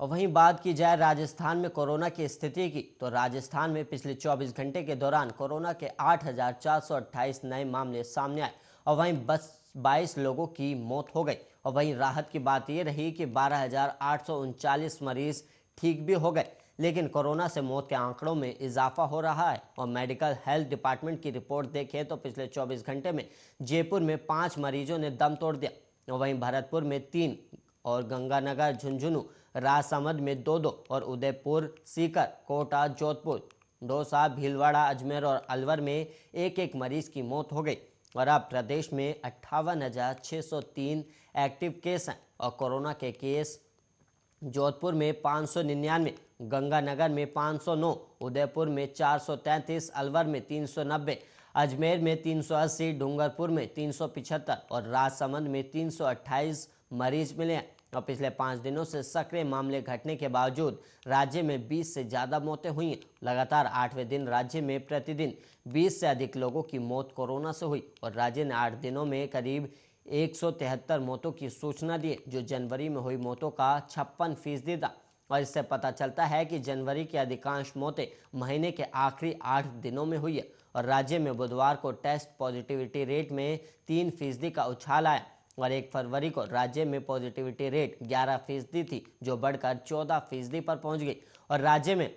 और वहीं बात की जाए राजस्थान में कोरोना की स्थिति की, तो राजस्थान में पिछले 24 घंटे के दौरान कोरोना के 8,428 नए मामले सामने आए और वहीं बस 22 लोगों की मौत हो गई। और वहीं राहत की बात यह रही कि 12,839 मरीज ठीक भी हो गए, लेकिन कोरोना से मौत के आंकड़ों में इजाफा हो रहा है। और मेडिकल हेल्थ डिपार्टमेंट की रिपोर्ट देखें तो पिछले 24 घंटे में जयपुर में 5 मरीजों ने दम तोड़ दिया और वहीं भरतपुर में 3 और गंगानगर, झुंझुनू, राजसमंद में 2-2 और उदयपुर, सीकर, कोटा, जोधपुर, दौसा, भीलवाड़ा, अजमेर और अलवर में एक एक मरीज की मौत हो गई। और अब प्रदेश में 58,603 एक्टिव केस हैं और कोरोना के केस जोधपुर में 599, गंगानगर में 509, उदयपुर में 433, अलवर में 390, अजमेर में 380, डूंगरपुर में 375 और राजसमंद में 328 मरीज मिले हैं। और पिछले 5 दिनों से सक्रिय मामले घटने के बावजूद राज्य में 20 से ज़्यादा मौतें हुई हैं। लगातार 8वें दिन राज्य में प्रतिदिन 20 से अधिक लोगों की मौत कोरोना से हुई और राज्य ने 8 दिनों में करीब 173 मौतों की सूचना दी, जो जनवरी में हुई मौतों का 56% था। और इससे पता चलता है कि जनवरी की अधिकांश मौतें महीने के आखिरी 8 दिनों में हुई है। और राज्य में बुधवार को टेस्ट पॉजिटिविटी रेट में 3% का उछाल आया और 1 फरवरी को राज्य में पॉजिटिविटी रेट 11% थी, जो बढ़कर 14% पर पहुंच गई। और राज्य में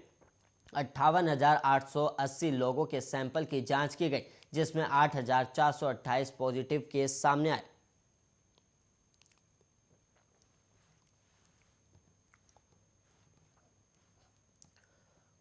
58,880 लोगों के सैंपल की जांच की गई, जिसमें 8,428 पॉजिटिव केस सामने आए।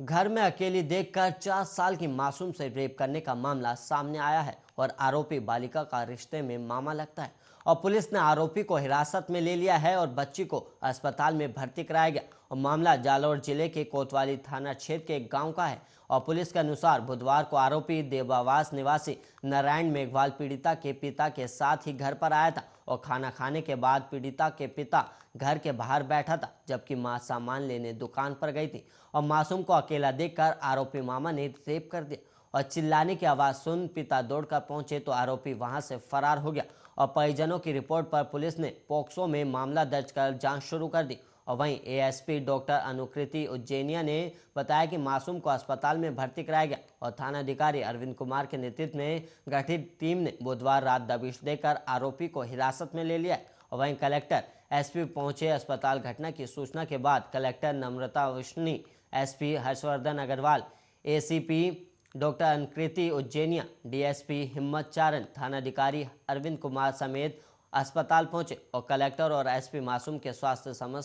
घर में अकेली देखकर 4 साल की मासूम से रेप करने का मामला सामने आया है और आरोपी बालिका का रिश्ते में मामा लगता है। और पुलिस ने आरोपी को हिरासत में ले लिया है और बच्ची को अस्पताल में भर्ती कराया गया। और मामला जालौर जिले के कोतवाली थाना क्षेत्र के एक गांव का है। और पुलिस के अनुसार बुधवार को आरोपी देवावास निवासी नारायण मेघवाल पीड़िता के पिता के साथ ही घर पर आया था और खाना खाने के बाद पीड़िता के पिता घर के बाहर बैठा था, जबकि मां सामान लेने दुकान पर गई थी। और मासूम को अकेला देखकर आरोपी मामा ने रेप कर दिया और चिल्लाने की आवाज सुन पिता दौड़कर पहुंचे तो आरोपी वहां से फरार हो गया। और परिजनों की रिपोर्ट पर पुलिस ने पोक्सो में मामला दर्ज कर जांच शुरू कर दी। और वहीं एएसपी डॉक्टर अनुकृति उज्जैनिया ने बताया कि मासूम को अस्पताल में भर्ती कराया गया और थानाधिकारी अरविंद कुमार के नेतृत्व में गठित टीम ने बुधवार रात दबिश देकर आरोपी को हिरासत में ले लिया। और वहीं कलेक्टर एसपी पहुंचे अस्पताल। घटना की सूचना के बाद collector Namrata Vishni, SP Harshvardhan Agarwal, ACP doctor Anukriti Ujjainia, DSP Himmat Charan, थानाधिकारी अरविंद कुमार समेत अस्पताल पहुंचे और कलेक्टर और एसपी मासूम के स्वास्थ्य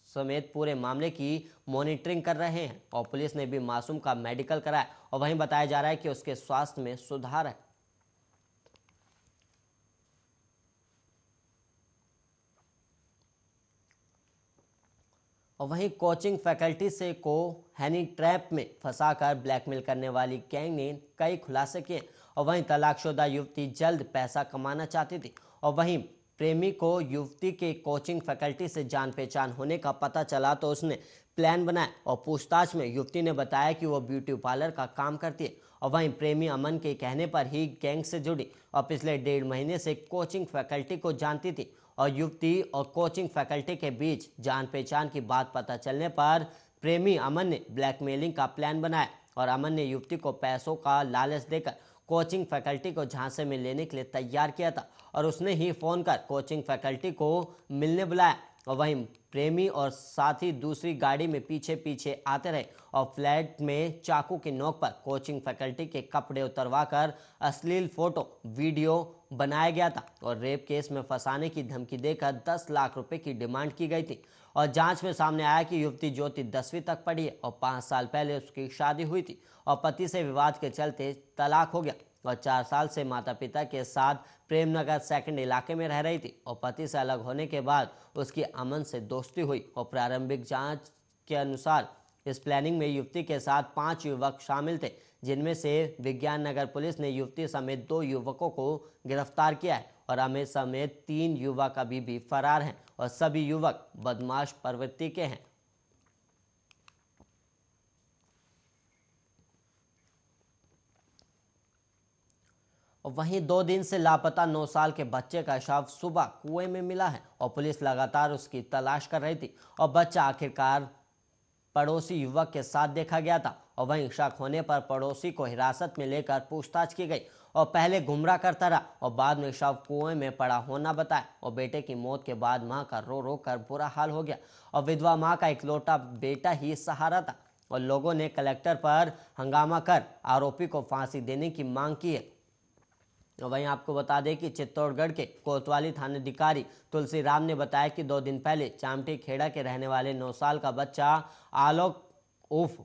समेत पूरे मामले की मॉनिटरिंग कर रहे हैं। और पुलिस ने भी मासूम का मेडिकल कराया और वहीं बताया जा रहा है कि उसके स्वास्थ्य में सुधार है। और वहीं कोचिंग फैकल्टी से को हैनी ट्रैप में फंसाकर ब्लैकमेल करने वाली गैंग ने कई खुलासे किए। और वहीं तलाकशुदा युवती जल्द पैसा कमाना चाहती थी। और वहीं प्रेमी को युवती के कोचिंग फैकल्टी से जान पहचान होने का पता चला तो उसने प्लान बनाया और पूछताछ में युवती ने बताया कि वो ब्यूटी पार्लर का काम करती है। और वहीं प्रेमी अमन के कहने पर ही गैंग से जुड़ी और पिछले 1.5 महीने से कोचिंग फैकल्टी को जानती थी। और युवती और कोचिंग फैकल्टी के बीच जान पहचान की बात पता चलने पर प्रेमी अमन ने ब्लैकमेलिंग का प्लान बनाया और अमन ने युवती को पैसों का लालच देकर कोचिंग फैकल्टी को झांसे में लेने के लिए तैयार किया था और उसने ही फोन कर कोचिंग फैकल्टी को मिलने बुलाया। और वहीं प्रेमी और साथी दूसरी गाड़ी में पीछे पीछे आते रहे और फ्लैट में चाकू की नोक पर कोचिंग फैकल्टी के कपड़े उतरवाकर अश्लील फोटो वीडियो बनाया गया था और रेप केस में फंसाने की धमकी देकर 10 लाख रुपए की डिमांड की गई थी। और जांच में सामने आया कि युवती ज्योति 10वीं तक पढ़ी है और 5 साल पहले उसकी शादी हुई थी और पति से विवाद के चलते तलाक हो गया और 4 साल से माता पिता के साथ प्रेमनगर सेकंड इलाके में रह रही थी। और पति से अलग होने के बाद उसकी अमन से दोस्ती हुई और प्रारंभिक जांच के अनुसार इस प्लानिंग में युवती के साथ 5 युवक शामिल थे, जिनमें से विज्ञान नगर पुलिस ने युवती समेत 2 युवकों को गिरफ्तार किया है और अमित समेत 3 युवक अभी भी फरार हैं और सभी युवक बदमाश प्रवृत्ति के हैं। और वहीं 2 दिन से लापता 9 साल के बच्चे का शव सुबह कुएं में मिला है और पुलिस लगातार उसकी तलाश कर रही थी और बच्चा आखिरकार पड़ोसी युवक के साथ देखा गया था। और वहीं शक होने पर पड़ोसी को हिरासत में लेकर पूछताछ की गई और पहले गुमराह करता रहा और बाद में शव कुएं में पड़ा होना बताया। और बेटे की मौत के बाद मां का रो रो कर बुरा हाल हो गया और विधवा मां का इकलौता बेटा ही सहारा था और लोगों ने कलेक्टर पर हंगामा कर आरोपी को फांसी देने की मांग की है। वहीं आपको बता दें कि चित्तौड़गढ़ के कोतवाली थानाधिकारी तुलसी राम ने बताया कि 2 दिन पहले चामटी खेड़ा के रहने वाले 9 साल का बच्चा आलोक उर्फ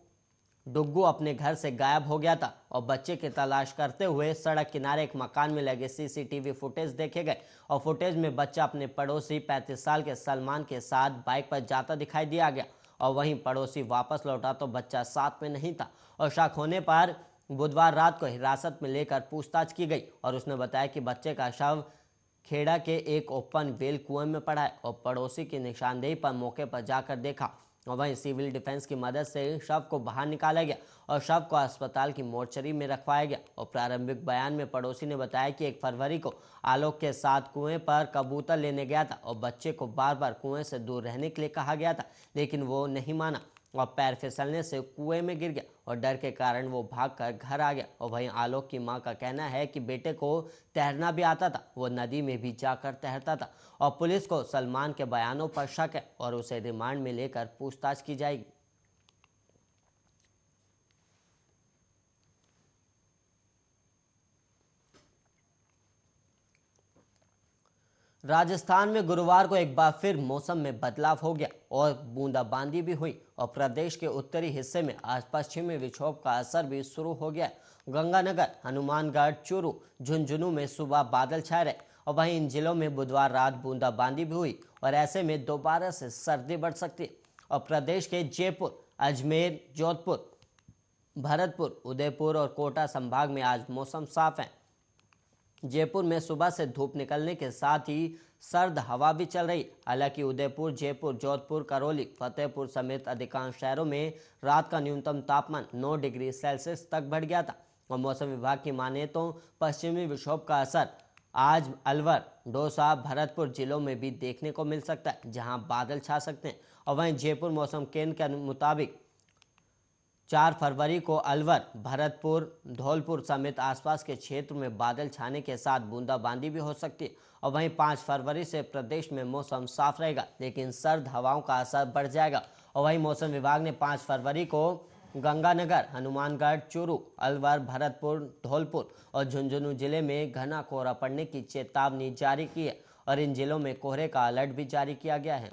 डुग्गू अपने घर से गायब हो गया था और बच्चे की तलाश करते हुए सड़क किनारे एक मकान में लगे सीसीटीवी फुटेज देखे गए और फुटेज में बच्चा अपने पड़ोसी 35 साल के सलमान के साथ बाइक पर जाता दिखाई दिया गया और वहीं पड़ोसी वापस लौटा तो बच्चा साथ में नहीं था और शक होने पर बुधवार रात को हिरासत में लेकर पूछताछ की गई और उसने बताया कि बच्चे का शव खेड़ा के एक ओपन वेल कुएं में पड़ा है और पड़ोसी की निशानदेही पर मौके पर जाकर देखा और वहीं सिविल डिफेंस की मदद से शव को बाहर निकाला गया और शव को अस्पताल की मोर्चरी में रखवाया गया। और प्रारंभिक बयान में पड़ोसी ने बताया कि 1 फरवरी को आलोक के साथ कुएं पर कबूतर लेने गया था और बच्चे को बार बार कुएं से दूर रहने के लिए कहा गया था, लेकिन वो नहीं माना और पैर फिसलने से कुएं में गिर गया और डर के कारण वो भागकर घर आ गया। और वहीं आलोक की मां का कहना है कि बेटे को तैरना भी आता था, वो नदी में भी जाकर तैरता था और पुलिस को सलमान के बयानों पर शक है और उसे रिमांड में लेकर पूछताछ की जाएगी। राजस्थान में गुरुवार को एक बार फिर मौसम में बदलाव हो गया और बूंदाबांदी भी हुई और प्रदेश के उत्तरी हिस्से में आज पश्चिमी विक्षोभ का असर भी शुरू हो गया। गंगानगर, हनुमानगढ़, चूरू, झुंझुनू में सुबह बादल छाए रहे और वहीं इन जिलों में बुधवार रात बूंदाबांदी भी हुई और ऐसे में दोबारा से सर्दी बढ़ सकती है। और प्रदेश के जयपुर, अजमेर, जोधपुर, भरतपुर, उदयपुर और कोटा संभाग में आज मौसम साफ है। जयपुर में सुबह से धूप निकलने के साथ ही सर्द हवा भी चल रही। हालांकि उदयपुर, जयपुर, जोधपुर, करौली, फतेहपुर समेत अधिकांश शहरों में रात का न्यूनतम तापमान 9 डिग्री सेल्सियस तक बढ़ गया था। और मौसम विभाग की माने तो पश्चिमी विक्षोभ का असर आज अलवर, दौसा, भरतपुर जिलों में भी देखने को मिल सकता है, जहां बादल छा सकते हैं। और वहीं जयपुर मौसम केंद्र के मुताबिक 4 फरवरी को अलवर, भरतपुर, धौलपुर समेत आसपास के क्षेत्र में बादल छाने के साथ बूंदाबांदी भी हो सकती है। और वहीं 5 फरवरी से प्रदेश में मौसम साफ रहेगा, लेकिन सर्द हवाओं का असर बढ़ जाएगा। और वहीं मौसम विभाग ने 5 फरवरी को गंगानगर, हनुमानगढ़, चूरू, अलवर, भरतपुर, धौलपुर और झुंझुनू जिले में घना कोहरा पड़ने की चेतावनी जारी की है और इन जिलों में कोहरे का अलर्ट भी जारी किया गया है।